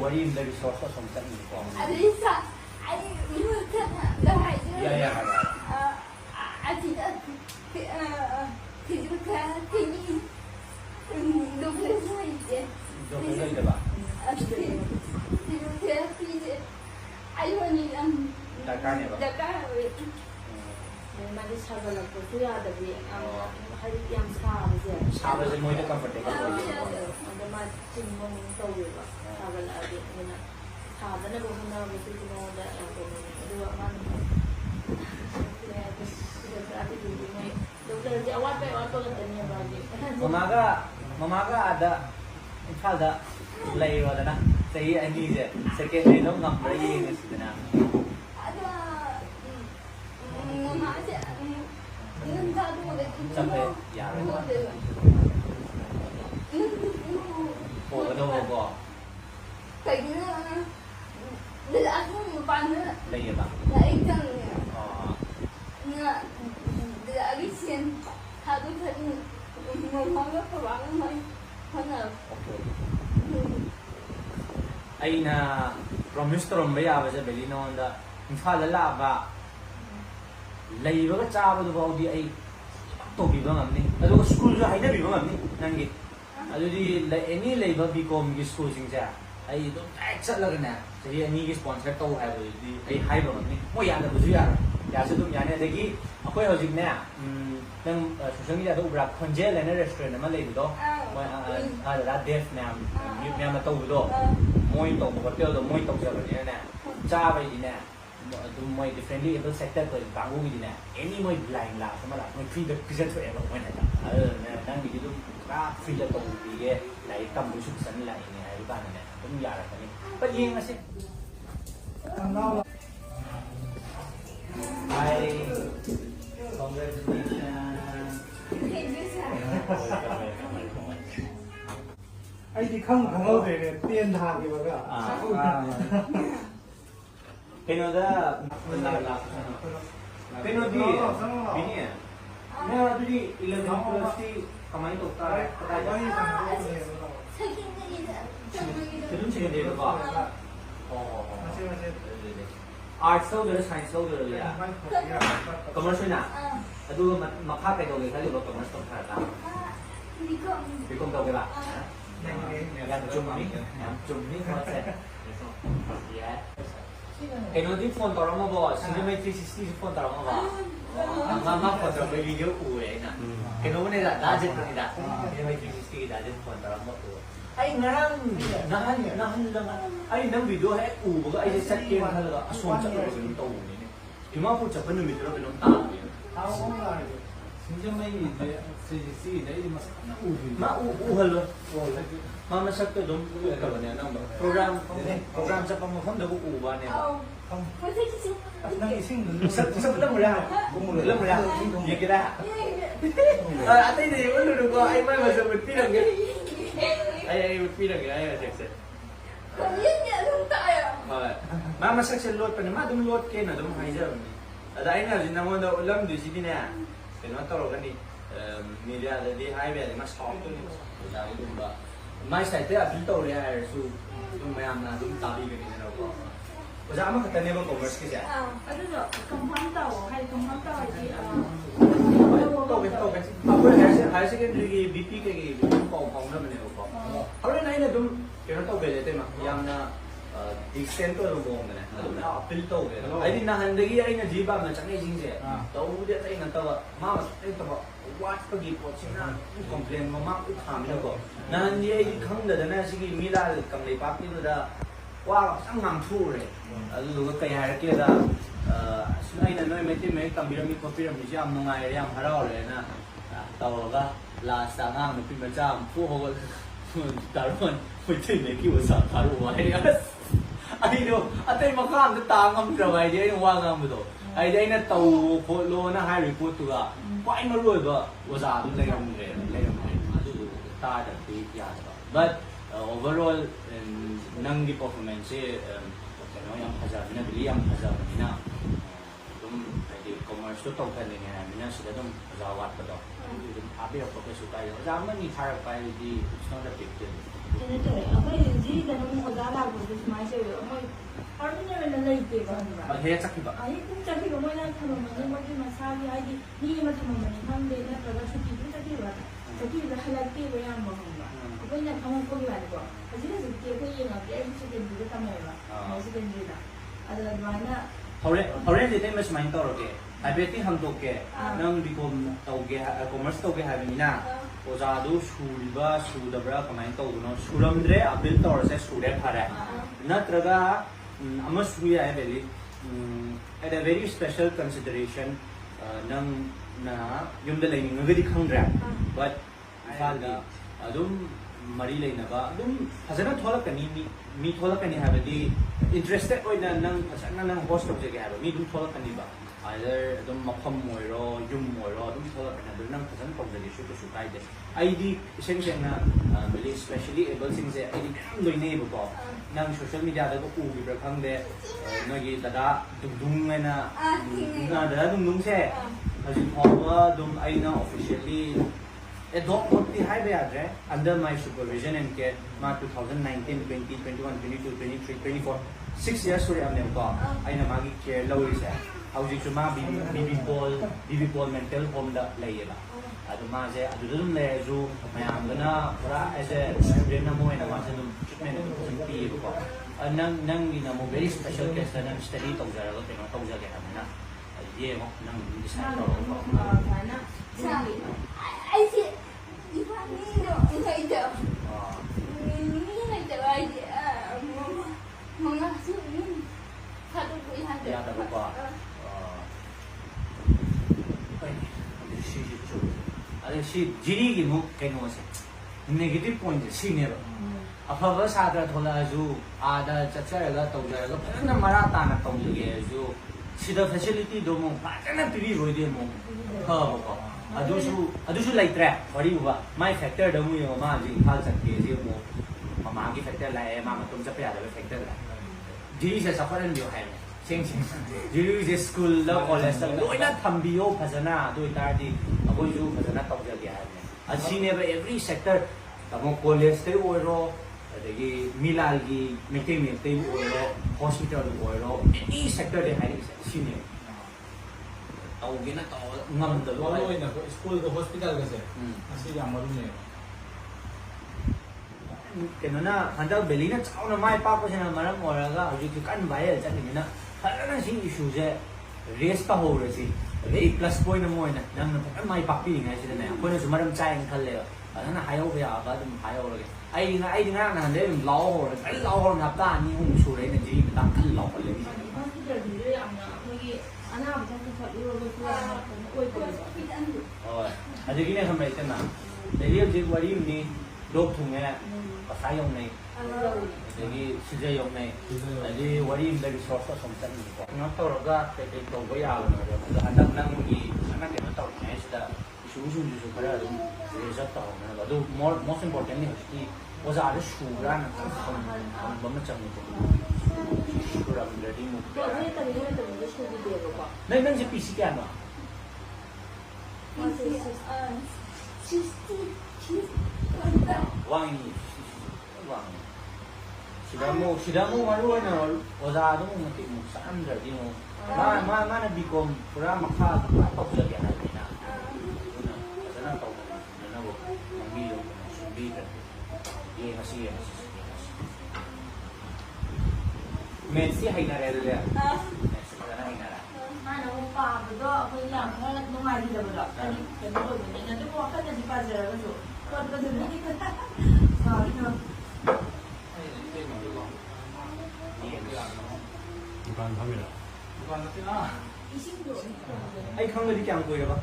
worry in the resource or something. Alisa, I you can the right. Yeah. I think you can the place where Don't know about. I want The carnival. the car. ꯃꯥꯗꯤ ꯁꯥꯒꯠꯂꯛꯄꯁꯨ ꯌꯥꯗꯕꯤ ꯍꯥꯏꯗꯤ ꯌꯥꯝ ꯁꯥꯕꯁꯦ 사업에서 모이도 comfortable. ꯑꯗ ꯃꯥ ꯆꯤꯡꯕ ꯇꯧꯋꯦꯕ ꯁꯥꯒꯠꯂꯛꯑꯗꯤ ꯑꯗꯨꯅ ꯁꯥꯗꯅꯕ ꯍꯣꯠꯅꯕꯁꯨ ꯃꯉꯣꯟꯗ ꯌꯥꯝ ꯇꯧꯅꯤꯡꯉꯦ ꯑꯗꯨꯒ ꯃꯥꯅ ꯃꯣꯏ ꯗꯣꯛꯇꯔꯁꯦ ꯑꯋꯥꯠꯄ ꯉꯥꯛꯇꯅꯦꯕ ꯍꯧꯖꯤꯛ Mamaga ada imphada layrodana sahi anise secondary no ngamra yengisdana Sampai yaro ko do ko Kayaknya dari aku mana lay ba naik tangnya nggak dari sini satu tadi ngomong apa banget mana aina promise to romba ya ba se belino onda imphada la ba layba ga chaba do baudi ai to bi ba ngamni adu school jo haida bi ba ngamni nangi adu di any layba bcom gi school sing ja ai do chat la na se ani gi sponsor to ha di ai hai ba ngamni mo ya da bu ya ya se dum ya ne de gi akoi hojik ne nang social media do ubra khonje le na restaurant ma lay do moi da def na mi ma to do moi to hotel do moi to ja ba ne na cha ba di na do moi differently able sector to bangu di na any moi blind la sama la moi free the present to ever when na nang di do ka free la to di ge lai tam bu suk san la ni ai ba na dum ya ra ni pa yeng ase Hi congratulations ai thì không có về tiền hàng thì mà cả cái nó đó cái nó đi bini à nó đi 11 plus đi kamai to ta ta ja 그럼 지금 내가 봐 arts 서울에 science 서울이야 commerce 나 아두 막하 배도게 가지고 commerce 좀 살다 비콘 더 해봐 내가 좀니 그렇지 cái nó đi phone tao nó bảo Cinema 360 phone tao nó bảo mà phone tao bây giờ cũ đấy nè cái nó này là đã dịch rồi đã Cinema 360 đã dịch phone tao nó bảo ai ngang ai nang video hay cũ bữa ai sẽ cái mà là assume chắc là cái tàu này thì mà phụ chấp nhận mình nó cái nó tao Cinema 이제 CGC đấy mà hello mà sắc tôi đúng cái vấn đề nào program sẽ không không được cũ ba này không năng sinh sắp lâm ra gì cái đó anh thấy thì vẫn được rồi anh mới mà giờ mình phi được cái ai phi được cái ai chắc sẽ còn nhất nhận không tại à mà sắc sẽ load phần mà đúng load cái nào đúng hay giờ ở đây nào thì nằm đâu lâm được gì nè thì nó tao cái gì media là đi hai về thì mà stop tôi là cái đúng đó mai sai thế à tao đấy hay su đúng mày làm là đúng tao đi cái gì nào có bây giờ mà cái này bằng commerce cái gì ꯑꯗꯨꯗꯣ ꯀꯝꯐꯥꯝ ꯇꯧ ꯍꯥꯏꯗꯤ ꯀꯝꯐꯥꯝ ꯇꯧꯔꯗꯤ tôi higher secondary BP cái phòng phòng đó mình hiểu không? Hồi nãy là đúng cái nó tàu về đấy mà, yang na extend tôi luôn này, nó appeal tàu về. Ai đi na hành đấy ai na gì ba mà chẳng ai chính thế. Tàu đi tới na tàu mà cái tàu what cái gì có chuyện na complain mà cái tham nó có. Na hành đi ai không được na cái mila cầm lấy bắp cái đó qua sang ngang thu rồi. Lúc cái higher kia là ai na nói mấy cái mấy cầm pyramid có pyramid gì am nung ai am harau rồi na. Tàu ga last ngang nó pin mà chạm phu hồ 다른 밑에 내기 와서 바로 와야 아니도 아때 막 가면 땅감 들어가야 돼 와가면도 아이데이나 또 볼로나 할 리포트가 quite no rồi đó 와서 좀 내가 아주 다들 야죠 but overall năng performance nó yang hajar mina beli yang hajar mina tum jadi commerce tu tahu kan dengan mina sudah tum zawat betul api apa kesuka ya zaman ni cara pai di it's not a big deal ꯑꯩꯈꯣꯏ ꯖꯤꯗ ꯑꯗꯨꯝ ꯑꯣꯖꯥ ꯂꯥꯛꯄꯁꯦ ꯁꯨꯃꯥꯏꯅ ꯇꯧꯋꯦꯕ ꯃꯣꯏ ꯑꯣꯔꯗꯤꯅꯔꯤꯅ ꯂꯩꯇꯦꯕ ꯈꯪꯕ꯭ꯔꯥ ꯍꯦꯛ ꯆꯠꯈꯤꯕ ꯑꯩ ꯄꯨꯡ ꯆꯠꯈꯤꯕ ꯃꯣꯏꯅ ꯊꯝꯃꯝꯃꯅꯤ ꯃꯣꯏꯒꯤ ꯃꯁꯥꯒꯤ ꯍꯥꯏꯗꯤ ꯃꯤ ꯑꯃ ꯊꯝꯃꯝꯃꯅꯤ ꯈꯪꯗꯦ ꯅꯠꯇ꯭ꯔꯒ ꯁꯨꯇꯤ ꯄꯨꯡ ꯆꯠꯈꯤꯕ ꯆꯠꯈꯤꯕꯗ ꯍꯜꯂꯛꯇꯦꯕ ꯌꯥꯝꯕ ꯈꯪꯕ꯭ꯔꯥ ꯑꯩꯈꯣꯏꯅ ꯈꯪꯉꯛꯄꯒꯤ ꯋꯥꯅꯤꯀꯣ ꯍꯧꯖꯤꯛꯇꯤ ꯑꯩꯈꯣꯏ ꯌꯦꯡꯉꯛꯇꯦ ꯑꯩꯁꯨ ꯁꯦꯀꯦꯟꯗꯔꯤꯗ ꯇꯝꯃꯦꯕ ꯁꯦꯀꯦꯟꯗꯔꯤꯗ ꯑꯗ ꯑꯗꯨꯃꯥꯏꯅ ꯍꯣꯔꯦꯟꯗꯤ ꯅꯪ ꯁꯨꯃꯥꯏꯅ ꯇꯧꯔꯒꯦ ꯍꯥꯏꯐꯦꯠꯇꯤ ꯍꯪꯗꯣꯛꯀꯦ ꯅꯪ ꯕꯤꯀꯣꯝ ꯇꯧꯒꯦ ꯀꯣꯃꯔꯁ ꯇꯧꯒꯦ ꯍꯥꯏꯕꯅꯤꯅ ꯑꯣꯖꯥꯗꯨ ꯁꯨꯔꯤꯕ ꯁꯨꯗꯕ꯭ꯔꯥ ꯀꯃꯥꯏꯅ ꯇꯧꯕꯅꯣ ꯁꯨꯔꯝꯗ꯭ꯔꯦ ꯑꯄꯤꯜ ꯇꯧꯔꯁꯦ ꯁꯨꯔꯦ ꯐꯔꯦ ꯅꯠꯇ꯭ꯔꯒ ꯑꯃ ꯁꯨ ꯌꯥꯏ valley at a very special consideration ꯅꯪꯅ ꯌꯨꯝꯗ ꯂꯩꯅꯤꯡꯉꯒꯗꯤ ꯈꯪꯗ꯭ꯔꯦ but ꯏꯝꯐꯥꯜꯗ ꯑꯗꯨꯝ ꯃꯔꯤ ꯂꯩꯅꯕ ꯑꯗꯨꯝ ꯐꯖꯅ ꯊꯣꯛꯂꯛꯀꯅꯤ ꯃꯤ ꯊꯣꯛꯂꯛꯀꯅꯤ ꯍꯥꯏꯕꯗꯤ ꯏꯟꯇꯔꯦꯁꯇꯦꯠ ꯑꯣꯏꯅ ꯅꯪ ꯐꯖꯅ ꯅꯪ ꯍꯣꯁ ꯇꯧꯖꯒꯦ ꯍꯥꯏꯕ ꯃꯤ ꯑꯗꯨꯝ ꯊꯣꯛꯂꯛꯀꯅꯤꯕ ꯑꯥꯏꯗꯔ ꯑꯗꯨꯝ ꯃꯐꯝ ꯑꯣꯏꯔꯣ ꯌꯨꯝ ꯑꯣꯏꯔꯣ ꯑꯗꯨꯝ ꯊꯣꯛꯂꯛꯀꯅꯤ ꯑꯗꯨ ꯅꯪ ꯐꯖꯅ ꯇꯧꯖꯒꯦꯁꯨ ꯀꯩꯁꯨ ꯀꯥꯏꯗꯦ ꯑꯩꯗꯤ ꯏꯁꯦꯡ ꯁꯦꯡꯅ ꯕꯦꯂꯤ ꯁ꯭ꯄꯦꯁꯦꯜꯂꯤ ꯑꯦꯕꯜꯁꯤꯡꯁꯦ ꯑꯩꯗꯤ ꯃꯌꯥꯝ ꯂꯣꯏꯅꯩꯌꯦꯕꯀꯣ ꯅꯪ ꯁꯣꯁꯤꯌൽ ꯃꯤꯗꯤꯌꯥꯗꯒ ꯎꯈꯤꯕ꯭ꯔꯥ ꯈꯪꯗꯦ ꯅꯣꯏꯒꯤ ꯗꯗꯥ ꯗꯨꯡꯗꯨꯡ ꯍꯥꯏꯅ ꯗꯗꯥ ꯗꯨꯡꯗꯨꯡꯁꯦ ꯍꯧꯖꯤꯛ ꯐꯥꯎꯕ ꯑꯗꯨꯝ ꯑꯩꯅ officially adopt mode high bayadre under my supervision and care ma 2019 20 21 22 23 24 6 years suri amne ko aina magi care lawise hauji chu ma BB Paul mental home da layeba adu ma je adu dum le ju mayam gana pura as a student na mo ina ma dum treatment dum pi ko nang ni na mo very special case na study to jara ko tino to jage amna ye mo nang decide to ꯁꯨꯃꯥꯏꯅ ꯑꯩꯁꯦ ꯏꯕꯥꯅꯤꯗꯣ ꯏꯊꯩꯗꯣ ꯃꯤ ꯂꯩꯇꯕ ꯍꯥꯏꯗꯤ ꯃꯉꯥꯁꯨ ꯌꯨꯝ ꯊꯥꯗꯣꯛꯄ ꯌꯥꯗꯕꯀꯣ ꯑꯗ ꯁꯤ ꯖꯤꯔꯤꯒꯤ ꯃꯨꯛ ꯀꯩꯅꯣꯁꯦ ꯅꯦꯒꯦꯇꯤꯚ ꯄꯣꯏꯟꯁꯦ ꯁꯤꯅꯦꯕ ꯑꯐꯕ ꯁꯥꯇ꯭ꯔ ꯊꯣꯛꯂꯛꯑꯁꯨ ꯑꯥꯗ ꯆꯠꯆꯔꯒ ꯇꯧꯖꯔꯒ ꯐꯖꯅ ꯃꯔꯥ ꯇꯥꯅ ꯇꯧꯖꯒꯦ ꯍꯥꯏꯔꯁꯨ ꯁꯤꯗ ꯐꯦꯁꯤꯂꯤꯇꯤꯗꯣ ꯑꯃꯨꯛ ꯐꯖꯅ ꯄꯤꯕꯤꯔꯣꯏꯗꯤ ꯑꯃꯨꯛ ꯐꯕꯀꯣ ꯑꯗꯨꯁꯨ ꯂꯩꯇ꯭ꯔꯦ ꯋꯥꯔꯤꯕꯨꯕ ꯃꯥꯏ ꯐꯦꯛꯇꯔꯗ ꯑꯃꯨꯛ ꯌꯦꯡꯉꯣ ꯃꯥ ꯍꯧꯖꯤꯛ ꯏꯝꯐꯥꯜ ꯆꯠꯀꯦꯁꯤ ꯑꯃꯨꯛ ꯃꯃꯥꯒꯤ ꯐꯦꯛꯇꯔ ꯂꯥꯛꯑꯦ ꯃꯥ ꯃꯇꯣꯝ ꯆꯠꯄ ꯌꯥꯗꯕ ꯐꯦꯛꯇꯔ ꯂꯥꯛꯑꯦ ꯖꯤꯔꯤꯁꯦ ꯆꯥꯎꯈꯠꯍꯟꯕꯤꯌꯣ ꯍꯥꯏꯕꯅꯦ ꯖꯤꯔꯤꯁꯦ ꯁ꯭ꯀꯨꯜꯗ ꯀꯣꯂꯦꯖꯇ ꯂꯣꯏꯅ ꯊꯝꯕꯤꯌꯣ ꯐꯖꯅ ꯑꯗꯨ ꯑꯣꯏꯇꯥꯔꯗꯤ ꯑꯩꯈꯣꯏꯁꯨ ꯐꯖꯅ ꯇꯧꯖꯒꯦ ꯍꯥꯏꯕꯅꯦ ꯑꯁꯤꯅꯦꯕ ꯑꯦꯕ꯭ꯔꯤ ꯁꯦꯛꯇꯔ ꯇꯥꯃꯣ ꯀꯣꯂꯦꯖꯇꯩ ꯑꯣꯏꯔꯣ ꯑꯗꯒꯤ ꯃꯤꯂꯥꯜꯒꯤ ꯃꯩꯇꯩ ꯃꯌꯦꯛꯇꯩꯕꯨ ꯑꯣꯏꯔꯣ ꯍꯣꯁꯄꯤꯇꯥꯜꯕꯨ ꯑꯣꯏꯔꯣ ꯑꯦꯅꯤ ꯁꯦꯛꯇꯔꯗꯩ ꯍꯥꯏꯔꯤꯁꯦ ꯁꯤꯅꯦꯕ ꯇꯧꯒꯦꯅ ꯉꯝꯗꯕ ꯃꯔꯨ ꯑꯣꯏꯅ ꯁ꯭ꯀꯨꯜꯒ ꯍꯣꯁꯄꯤꯇꯥꯜꯒꯁꯦ ꯑꯁꯤ ꯌꯥꯝ ꯃꯔꯨꯅꯦꯕ ꯀꯩꯅꯣꯅ ꯍꯟꯗꯛ ꯕꯦꯂꯤꯅ ꯆꯥꯎꯅ ꯃꯥꯏ ꯄꯥꯛꯄꯁꯤꯅ ꯃꯔꯝ ꯑꯣꯏꯔꯒ ꯍꯧꯖꯤꯛꯇꯤ ꯀꯟꯅ ꯚꯥꯏꯔꯦꯜ ꯆꯠꯂꯤꯕꯅꯤꯅ ꯐꯖꯅ ꯁꯤ इशूꯁꯦ ꯔꯦꯁ ꯇꯧꯍꯧꯔꯁꯤ ꯚꯦꯔꯤ ꯄ꯭ꯂꯁ ꯄꯣꯏꯟ ꯑꯃ ꯑꯣꯏꯅ ꯅꯪꯅ ꯐꯖꯅ ꯃꯥꯏ ꯄꯥꯛꯄꯤꯔꯤꯉꯩꯁꯤꯗꯅꯦ ꯑꯩꯈꯣꯏꯅꯁꯨ ꯃꯔꯝ ꯆꯥꯏꯅ ꯈꯜꯂꯦꯕ ꯐꯖꯅ ꯍꯥꯏꯍꯧꯕ ꯌꯥꯕ ꯑꯗꯨꯝ ꯍꯥꯏꯍꯧꯔꯒꯦ ꯑꯩꯗꯤ ꯉꯔꯥꯡ ꯅꯍꯥꯟꯗꯩ ꯑꯗꯨꯝ ꯂꯥꯎꯍꯧꯔꯦ ꯀꯟꯅ ꯂꯥꯎꯍꯧꯔꯦ ꯍꯞꯇꯥ 2-3 ꯁꯨꯔꯦ ꯑꯩꯅ ꯖꯤꯔꯤ ꯃꯇꯥꯡ ꯀꯟꯅ ꯂꯥꯎꯍꯜꯂꯦ ꯍꯣꯁꯄꯤꯇꯥꯜꯁꯤꯡꯁꯦ ꯌꯥꯝꯅ ꯑꯩꯈꯣꯏꯒꯤ ꯑꯅꯥꯕ ꯆꯠꯂꯨꯔꯒꯁꯨ ꯌꯥꯝꯅ ꯀꯩꯅꯣ ꯑꯣꯏꯗꯦꯕ ꯍꯣꯏ ꯑꯗꯒꯤꯅꯦ ꯈꯪꯕ꯭ꯔꯥ ꯏꯇꯅ ꯑꯗꯒꯤ ꯍꯧꯖꯤꯛ ꯋꯥꯔꯤ ꯑꯃꯅꯤ ꯂꯣꯛ ꯊꯨꯡꯉꯦ ꯄꯩꯁꯥ ꯌꯧꯅꯩ ꯑꯗꯒꯤ ꯁꯤꯖ ꯌꯧꯅꯩ ꯑꯗꯒꯤ ꯋꯥꯔꯤ ꯑꯃꯗ ꯔꯤꯁꯣꯔꯁ ꯑꯁꯣꯝ ꯆꯠꯅꯤꯀꯣ ꯀꯩꯅꯣ ꯇꯧꯔꯒ ꯀꯩꯀꯩ ꯇꯧꯕ ꯌꯥꯕꯅꯣ ꯑꯗꯣ ꯍꯟꯗꯛ ꯅꯪꯒꯤ ꯅꯪꯅ ꯀꯩꯅꯣ ꯇꯧꯔꯤꯉꯩꯁꯤꯗ ꯏꯁꯨꯁꯤꯡꯗꯨꯁꯨ ꯈꯔ ꯑꯗꯨꯝ ꯔꯦꯖ ꯇꯧꯍꯧꯅꯕ ꯑꯗꯨ ꯃꯣꯁ ꯏꯝꯄꯣꯔꯇꯦꯟꯂꯤ ꯍꯧꯖꯤꯛꯀꯤ ꯑꯣꯖꯥꯗ ꯁꯨꯕ꯭ꯔꯥꯅ ꯍꯪꯕ ꯑꯃ ꯆꯪꯉꯤꯀꯣ ꯁꯨꯔꯝꯗ꯭ꯔꯗꯤ ꯑꯃꯨꯛ ꯅꯪꯁꯦ ꯄꯤ ꯁꯤ ꯀꯌꯥꯅꯣ ꯋꯥꯡꯉꯤ ꯋꯥꯡꯉꯤ ꯁꯤꯗ ꯑꯃꯨꯛ ꯃꯔꯨ ꯑꯣꯏꯅ ꯑꯣꯖꯥꯗꯨ ꯑꯃꯨꯛ ꯃꯇꯤꯛ ꯑꯃꯨꯛ ꯆꯠꯂꯝꯗ꯭ꯔꯗꯤ ꯑꯃꯨꯛ ꯃꯥꯅ ꯕꯤꯀꯣꯝ ꯄꯨꯔꯥ ꯃꯈꯥ ꯇꯧꯖꯒꯦ ꯍꯥꯏꯕꯅꯤꯅ ꯑꯗꯨꯅ ꯐꯖꯅ ꯇꯧꯅꯅꯕ ꯉꯝꯕꯤꯌꯨ ꯁꯨꯝꯕꯤꯗ꯭ꯔꯦ ꯌꯦꯡꯉꯁꯤ ꯃꯦꯠꯁꯤ ꯍꯩꯅꯔꯦ ꯑꯗꯨꯗꯤ ꯃꯦꯠꯁꯤ ꯐꯖꯅ ꯍꯩꯅꯔꯦ ꯃꯥꯅ ꯑꯃꯨꯛ ꯄꯥꯕꯗꯣ ꯑꯩꯈꯣꯏ ꯌꯥꯝ ꯈꯔ ꯅꯨꯡꯉꯥꯏꯈꯤꯗꯕꯗꯣ ꯀꯩꯅꯣ ꯑꯣꯏꯕꯅꯤꯅ ꯑꯗꯨꯕꯨ ꯋꯥꯈꯜꯗꯗꯤ ꯄꯥꯖꯔꯒꯁꯨ ꯍꯣꯠꯄꯗꯨꯅꯗꯤ ꯈꯔ ꯗꯨꯀꯥꯟ ꯐꯝꯃꯤꯔꯣ 이신도 ꯑꯩ ꯈꯪꯕꯗꯤ ꯀꯌꯥꯝ ꯀꯨꯏꯔꯕ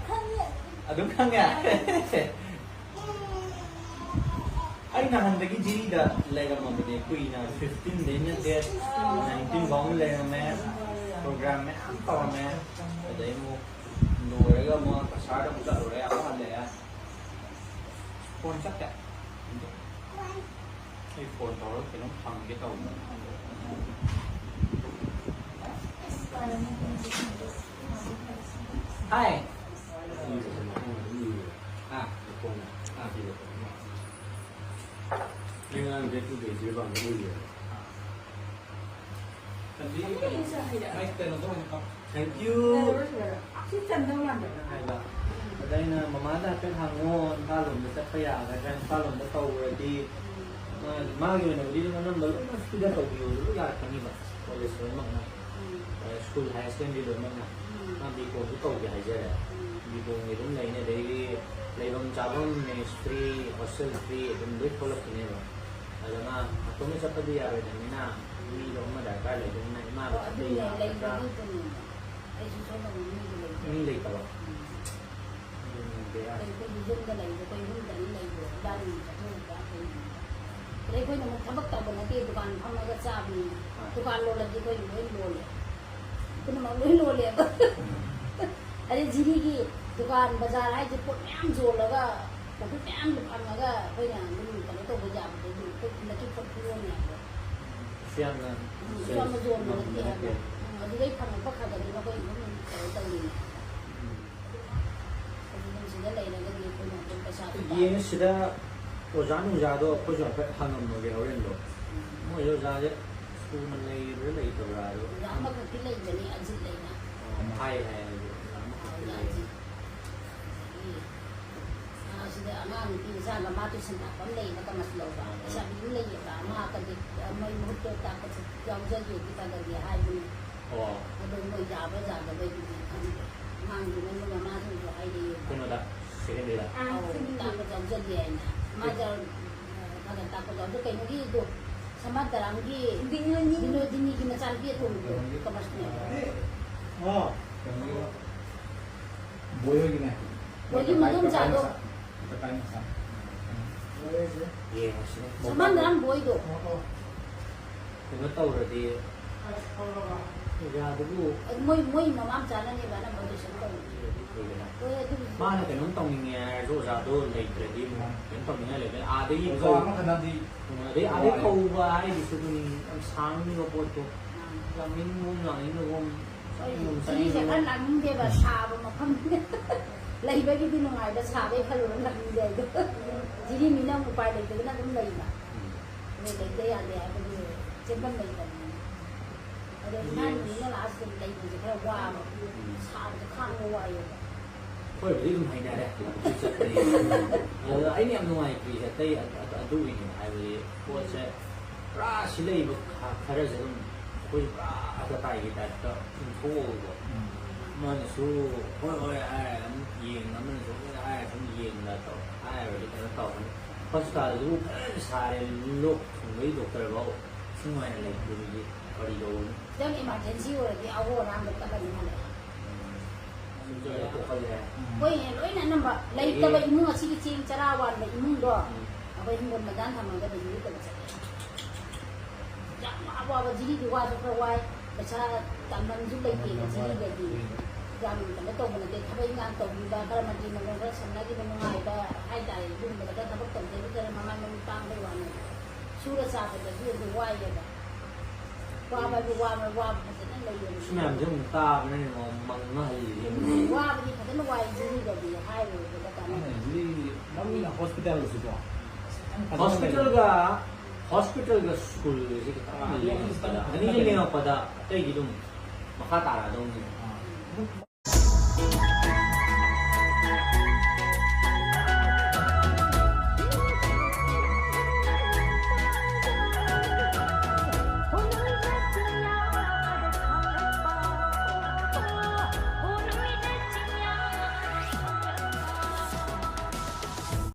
ꯈꯪꯉꯦ ꯑꯗꯨꯝ ꯈꯪꯉꯦ ꯑꯩ ꯅꯍꯥꯟꯗꯒꯤ ꯖꯤꯔꯤꯗ ꯂꯩꯔꯝꯃꯕꯅꯦ ꯀꯨꯏꯅ 15ꯗꯩꯅ ꯗꯦꯠ 19 ꯐꯥꯎꯕ ꯂꯩꯔꯝꯃꯦ ꯄ꯭ꯔꯣꯒ꯭ꯔꯥꯝ ꯃꯌꯥꯝ ꯇꯧꯔꯝꯃꯦ ꯑꯗꯩ ꯑꯃꯨꯛ ꯂꯣꯏꯔꯒ ꯑꯃꯨꯛ ꯀꯁꯥꯔꯗ ꯑꯃꯨꯛ ꯆꯠꯂꯨꯔꯦ ꯑꯃꯨꯛ ꯍꯜꯂꯛꯑꯦ ꯐꯣꯟ ꯆꯠꯇꯦ ꯑꯩ ꯐꯣꯟ ꯇꯧꯔꯒ ꯀꯩꯅꯣꯝ ꯍꯪꯒꯦ ꯇꯧꯕꯅꯦ Hi.另外别处给街坊的物业。ไม่เต็มต้องครับ thank you 시스템 정리한다. ให้ละได้นะมาม่าได้เป็นทางโง่ถ้าหลุมจะขยะกันกันถ้าหลุมจะโตเลยดีมาอยู่ในวันนี้มันนั่นมันสุดยอดตัวอยู่รู้ยากขนาดนี้มั้งคอลเลจสวยมากนะสกูลไฮสคูลดีเลยมากนะมาบีโก้ที่โตใหญ่ใช่ไหมบีโก้ในรุ่นไหนเนี่ยได้เลยบางจ้าบางเมสตรีโฮสเทลฟรีเป็นเด็กคนละคนเนี่ยหรออะไรมาตัวนี้จะไปดีอะไรแต่ไม่น่ามีลงมาได้เลยตรงไหนมาแบบดีอะไรก็ไม่เลยตลอดเดี๋ยว đây coi là một thằng bắt đầu bằng cái dukaan không có cha vì dukaan lô là gì coi lưới lô liền cái mà lưới lô liền अरे जीरी की दुकान बाजार है जो पुण्याम जो लगा तो पुण्याम दुकान लगा कोई ना नहीं करने तो बाजार में जो तो लकी फटूर नहीं है siang na जो हम जो नहीं है अभी कई फंग पक्का कर दिया कोई नहीं तो नहीं अभी से ले लेने के लिए कोई ना कोई पैसा ये सिदा ओजान उजादो को जो पे हंगम नो गे औरन लो मो यो जाजे स्कूल मन ले रे ले तो रा रो राम का किले जनी अजित लेना हाय है sida angang pinsa ga matu santa pallei na ka maslo ba sa bilay ka ma ka di may muhto ta ka jaw ja ji kita ga di hai ni oh ado mo ja ba ja ga ba di kan mang di mo ma su jo hai di kuno da second day la ta ka jaw ja di na ma ja ka ta ka jaw kai ni do sama tarang gi dino dini ki masal bi to ka mas ni 어. 모욕이네. Mogi madum ja do ye hasne sama tarang boy do kuno tau ra di ya du moi ma mam ja na ni ba na mo di sen to ko ya du ma na ke nong tong ni ro ra do le tre di mo ken tong ni le a de yi 이거 ko 아마 간단히 de a de ko ba ai di su ni am sang ni ko po to la min mum la ni no gom Jadi saya kan nanggung dia bahasa apa macam ni. Lagi bagi dia nungai dah sahaja kalau orang nanggung dia itu. Jadi mina upaya dia tu nak pun lagi lah. Ni dia ada apa ni? Cepat lagi kan. Ada nan mina last tu lagi tu kalau wah sahaja kan wah ya. ကိုယ်ဒီလိုမှိုင်းနေတယ်အဲ့ဒီအမှန်ဝိုင်းပြီးတဲ့အတူဝင်နေတယ်ကိုယ်ချက်ရာရှိလေးဘခါခရဇုံကိုယ်အတတိုင်ရတဲ့တော့ထိုးတော့မန်ဆူဟိုအဲ့ရင်နမန်ဆူအဲ့ထုံးရင်လာတော့အဲ့ဒီကတော့ဟောစတာလူစားရလို့ဝိဒိုကတော့စင်ဝိုင်းလေးဒီလိုဟောဒီလို Jadi emergency orang dia awak orang dekat lagi mana. ကျတော့ကိုယ်ရတယ် Koi loi na namba lai ta bai mu asi ki ching charawan bai mu do. Abai himon madan thamang ga dei ta cha. Ya ma wa ba jiri di wa so wai ba cha taman ju lai ke na jiri ga di. Jam ta to ban de thabai ngan to bi ba kar ma di ma ga sanna ki ma ngai ba ai dai bu ma ga thabak to de ga ma ma ma tang bai wa ni. Sura sa ga de du wa ya ba. Wa ba bu wa ma wa ba ta lai yo. ရှင်းတယ်ကျွန်တော်တာမနေတော့မငါ့လေး Wa ba ni ka de wa jiri ga di hai ro ga ta na. 우리 남이나 호스피탈로 쓰죠. hospital ga school ji ka ani le na pada tai gi dum makha tara dong ni